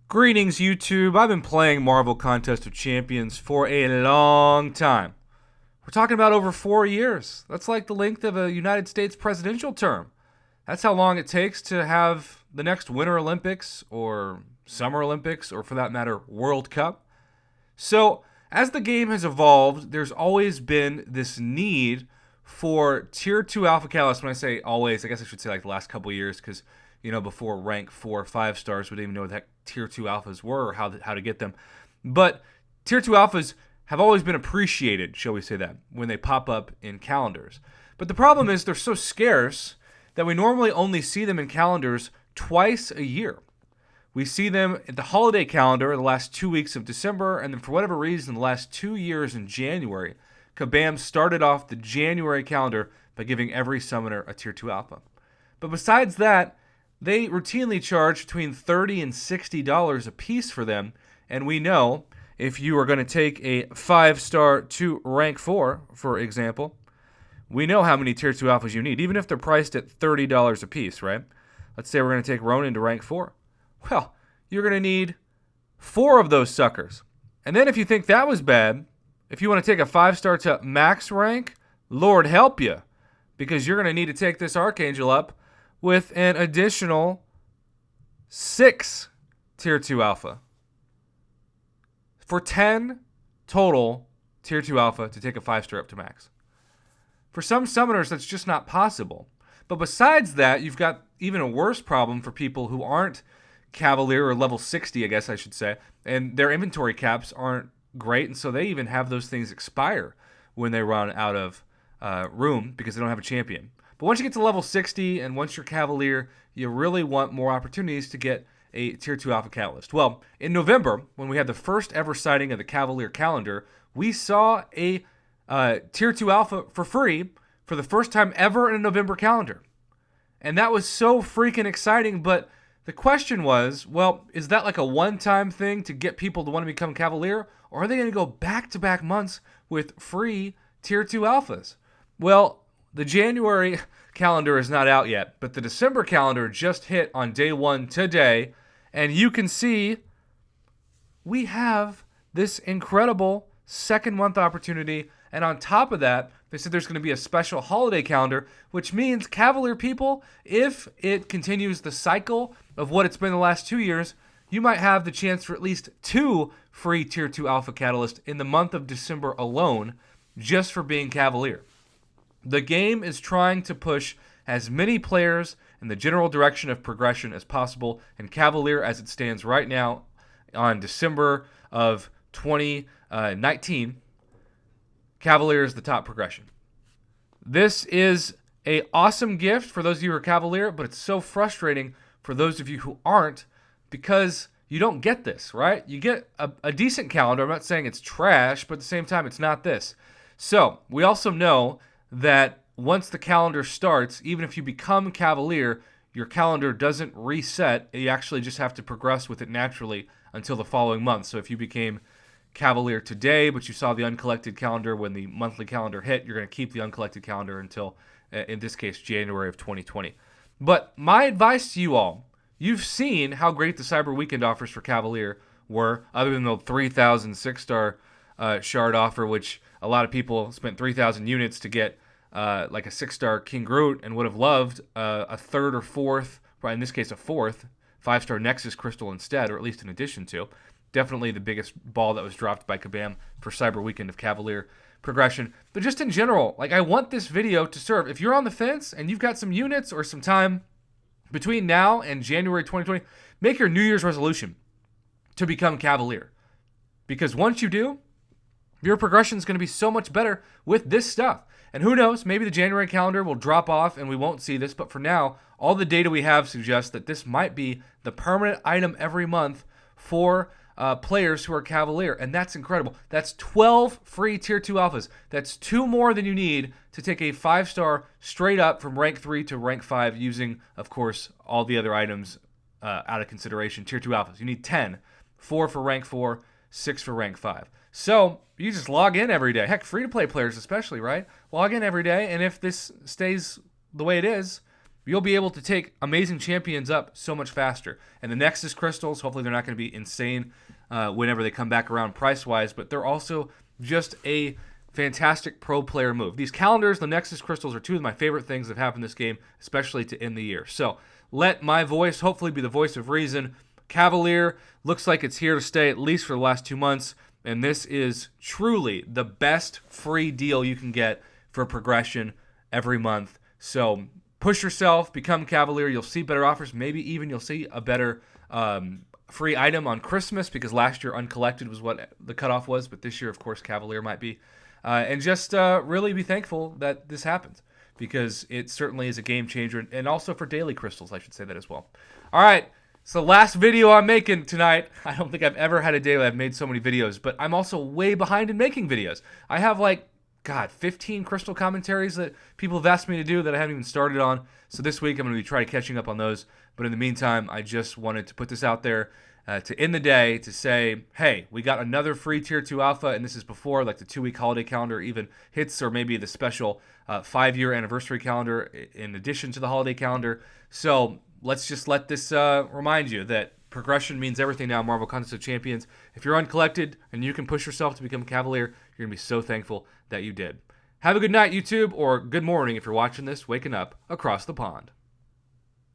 Greetings, YouTube. I've been playing Marvel Contest of Champions for a long time. We're talking about over 4 years. That's like the length of a United States presidential term. That's how long it takes to have the next Winter Olympics or Summer Olympics or, for that matter, World Cup. So, as the game has evolved, there's always been this need for Tier 2 Alpha Catalyst. When I say always, I guess I should say like the last couple years, because before rank 4 or 5 stars, we didn't even know what the heck Tier 2 Alphas were or how to get them. But Tier 2 Alphas have always been appreciated, shall we say that, when they pop up in calendars. But the problem is they're so scarce that we normally only see them in calendars twice a year. We see them at the holiday calendar the last 2 weeks of December, and then for whatever reason, the last 2 years in January, Kabam started off the January calendar by giving every summoner a Tier 2 Alpha. But besides that, they routinely charge between $30 and $60 a piece for them, and we know if you are going to take a 5-star to rank 4, for example, we know how many Tier 2 Alphas you need, even if they're priced at $30 a piece, right? Let's say we're going to take Ronin to rank 4. Well, you're going to need 4 of those suckers. And then if you think that was bad, if you want to take a 5-star to max rank, Lord help you, because you're going to need to take this Archangel up with an additional 6 Tier 2 Alpha. For 10 total Tier 2 Alpha to take a 5-star up to max. For some summoners, that's just not possible. But besides that, you've got even a worse problem for people who aren't Cavalier or level 60, I guess I should say, and their inventory caps aren't great, and so they even have those things expire when they run out of room because they don't have a champion. But once you get to level 60 and once you're Cavalier, you really want more opportunities to get a Tier 2 Alpha Catalyst. Well, in November, when we had the first ever sighting of the Cavalier calendar, we saw a Tier 2 Alpha for free for the first time ever in a November calendar. And that was so freaking exciting, but the question was, well, is that like a one-time thing to get people to want to become Cavalier, or are they going to go back-to-back months with free Tier 2 Alphas? Well, the January calendar is not out yet, but the December calendar just hit on day 1 today, and you can see we have this incredible second-month opportunity, and on top of that, they said there's going to be a special holiday calendar, which means Cavalier people, if it continues the cycle of what it's been the last 2 years, you might have the chance for at least 2 free Tier 2 Alpha Catalysts in the month of December alone, just for being Cavalier. The game is trying to push as many players in the general direction of progression as possible, and Cavalier, as it stands right now on December of 2019, Cavalier is the top progression. This is an awesome gift for those of you who are Cavalier, but it's so frustrating for those of you who aren't, because you don't get this, right? You get a decent calendar. I'm not saying it's trash, but at the same time, it's not this. So we also know that once the calendar starts, even if you become Cavalier, your calendar doesn't reset. You actually just have to progress with it naturally until the following month. So if you became Cavalier today, but you saw the uncollected calendar when the monthly calendar hit, you're going to keep the uncollected calendar until, in this case, January of 2020. But my advice to you all, you've seen how great the Cyber Weekend offers for Cavalier were, other than the 3,000 6-star shard offer, which a lot of people spent 3,000 units to get like a 6-star King Groot and would have loved a 3rd or 4th, or in this case a 4th, 5-star Nexus Crystal instead, or at least in addition to. Definitely the biggest ball that was dropped by Kabam for Cyber Weekend of Cavalier progression. But just in general, like, I want this video to serve. If you're on the fence and you've got some units or some time between now and January 2020, make your New Year's resolution to become Cavalier. Because once you do, your progression is going to be so much better with this stuff. And who knows, maybe the January calendar will drop off and we won't see this. But for now, all the data we have suggests that this might be the permanent item every month for players who are Cavalier. And that's incredible. That's 12 free Tier 2 Alphas. That's 2 more than you need to take a 5-star straight up from rank 3 to rank 5 using, of course, all the other items out of consideration. Tier 2 Alphas. You need 10. 4 for rank 4, 6 for rank 5. So you just log in every day. Heck, free-to-play players especially, right? Log in every day, and if this stays the way it is, you'll be able to take amazing champions up so much faster. And the Nexus crystals, hopefully they're not going to be insane whenever they come back around price-wise, but they're also just a fantastic pro player move. These calendars, the Nexus crystals, are two of my favorite things that have happened in this game, especially to end the year. So let my voice hopefully be the voice of reason. Cavalier looks like it's here to stay, at least for the last 2 months, and this is truly the best free deal you can get for progression every month. So push yourself, become Cavalier. You'll see better offers. Maybe even you'll see a better free item on Christmas, because last year Uncollected was what the cutoff was, but this year, of course, Cavalier might be. And just really be thankful that this happened, because it certainly is a game changer, and also for daily crystals, I should say that as well. All right, so last video I'm making tonight. I don't think I've ever had a day where I've made so many videos, but I'm also way behind in making videos. I have 15 crystal commentaries that people have asked me to do that I haven't even started on. So this week I'm going to be trying catching up on those. But in the meantime, I just wanted to put this out there to end the day to say, hey, we got another free Tier 2 Alpha, and this is before the 2-week holiday calendar even hits, or maybe the special 5-year anniversary calendar in addition to the holiday calendar. So let's just let this remind you that progression means everything now in Marvel Contest of Champions. If you're uncollected and you can push yourself to become a Cavalier, you're going to be so thankful that you did. Have a good night, YouTube, or good morning if you're watching this, waking up across the pond.